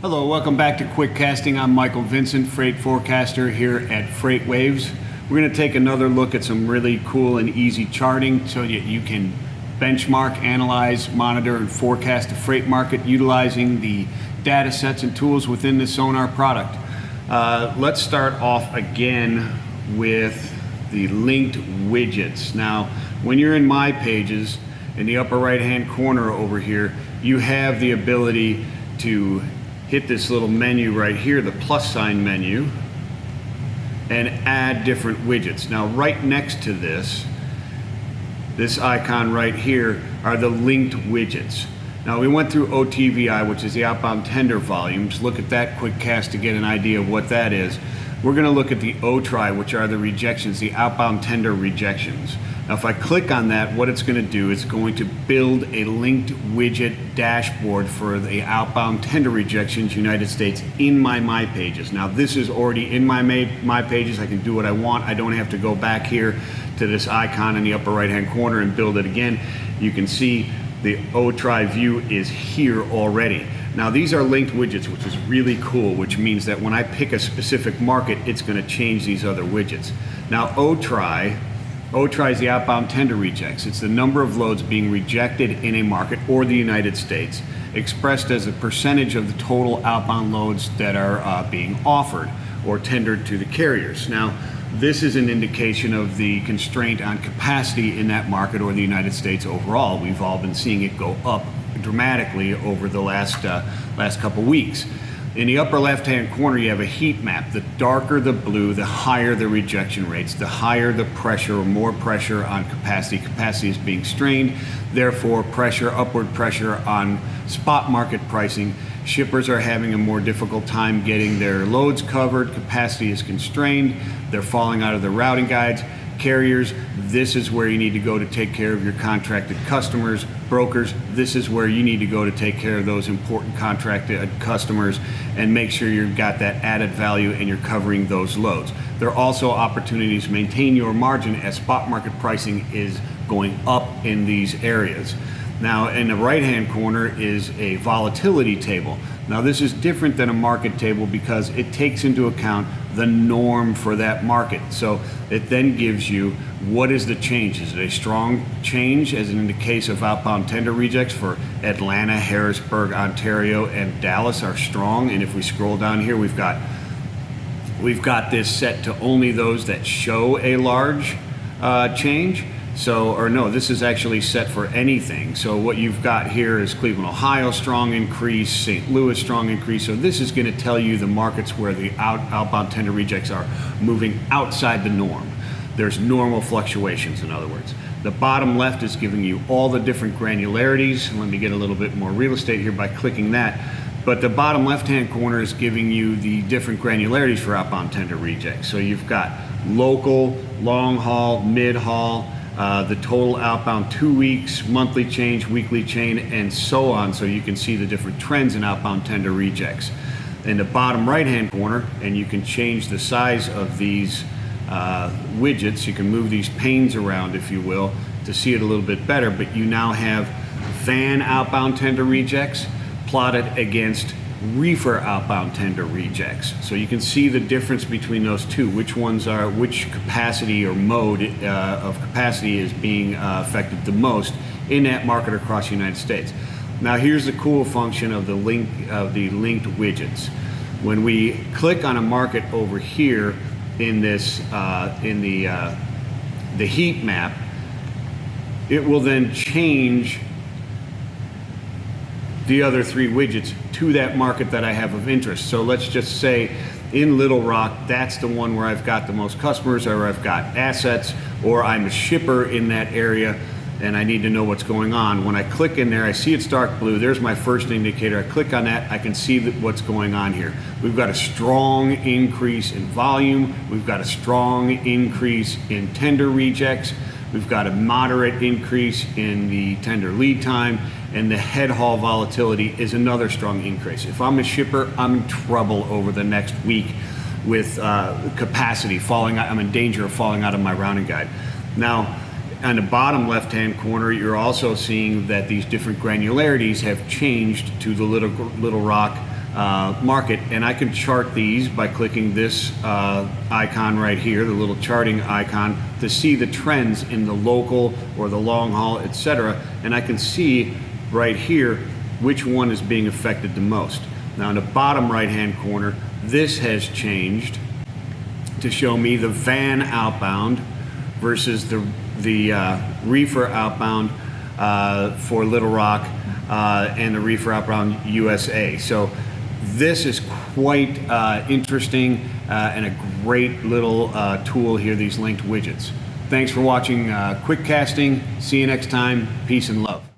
Hello, welcome back to QuickCasting. I'm Vincent, freight forecaster here at FreightWaves. We're going to take another look at some really cool and easy charting so that you can benchmark, analyze, monitor, and forecast the freight market utilizing the data sets and tools within the Sonar product. Let's start off again with the linked widgets. Now, when you're in My Pages, in the upper right-hand corner over here, you have the ability to hit this little menu right here, the plus sign menu, and add different widgets. Now, right next to this icon right here are the linked widgets. Now, we went through OTVI, which is the outbound tender volumes. Look at that quick cast to get an idea of what that is. We're going to look at the OTRI, which are the rejections, the outbound tender rejections. Now, if I click on that, what it's going to do is going to build a linked widget dashboard for the outbound tender rejections United States in my Pages. Now, this is already in my Pages. I can do what I want. I don't have to go back here to this icon in the upper right-hand corner and build it again. You can see the OTRI view is here already. Now, these are linked widgets, which is really cool, which means that when I pick a specific market, it's going to change these other widgets. Now, OTRI is the outbound tender rejects. It's the number of loads being rejected in a market or the United States, expressed as a percentage of the total outbound loads that are being offered or tendered to the carriers. Now, this is an indication of the constraint on capacity in that market or the United States overall. We've all been seeing it go up dramatically over the last couple weeks. In the upper left-hand corner, you have a heat map. The darker the blue, the higher the rejection rates, the higher the pressure or more pressure on capacity. Capacity is being strained, therefore upward pressure on spot market pricing. Shippers are having a more difficult time getting their loads covered. Capacity is constrained. They're falling out of their routing guides. Carriers, this is where you need to go to take care of your contracted customers. Brokers, this is where you need to go to take care of those important contracted customers and make sure you've got that added value and you're covering those loads. There are also opportunities to maintain your margin as spot market pricing is going up in these areas. Now, in the right-hand corner is a volatility table. Now, this is different than a market table because it takes into account the norm for that market. So it then gives you what is the change. Is it a strong change, as in the case of outbound tender rejects for Atlanta, Harrisburg, Ontario, and Dallas are strong. And if we scroll down here, we've got this set to only those that show a large change. This is actually set for anything. So what you've got here is Cleveland, Ohio, strong increase, St. Louis, strong increase. So this is going to tell you the markets where the outbound tender rejects are moving outside the norm. There's normal fluctuations, in other words. The bottom left is giving you all the different granularities. Let me get a little bit more real estate here by clicking that. But the bottom left-hand corner is giving you the different granularities for outbound tender rejects. So you've got local, long haul, mid haul, the total outbound 2 weeks, monthly change, weekly change, and so on, so you can see the different trends in outbound tender rejects. In the bottom right-hand corner, and you can change the size of these widgets, you can move these panes around, if you will, to see it a little bit better, but you now have van outbound tender rejects plotted against reefer outbound tender rejects. So you can see the difference between those two, which capacity or mode of capacity is being affected the most in that market across the United States. Now, here's the cool function of the linked widgets. When we click on a market over here in this the heat map, it will then change the other three widgets to that market that I have of interest. So let's just say in Little Rock, that's the one where I've got the most customers, or I've got assets, or I'm a shipper in that area and I need to know what's going on. When I click in there, I see it's dark blue. There's my first indicator. I click on that, I can see what's going on here. We've got a strong increase in volume. We've got a strong increase in tender rejects. We've got a moderate increase in the tender lead time, and the head haul volatility is another strong increase. If I'm a shipper, I'm in trouble over the next week with capacity falling out. I'm in danger of falling out of my routing guide. Now, on the bottom left-hand corner, you're also seeing that these different granularities have changed to the Little Rock market, and I can chart these by clicking this icon right here, the little charting icon, to see the trends in the local or the long haul, etc. And I can see right here which one is being affected the most. Now in the bottom right hand corner, this has changed to show me the van outbound versus the reefer outbound for Little Rock and the reefer outbound USA. So this is quite interesting and a great little tool here, these linked widgets. Thanks for watching QuickCasting. See you next time. Peace and love.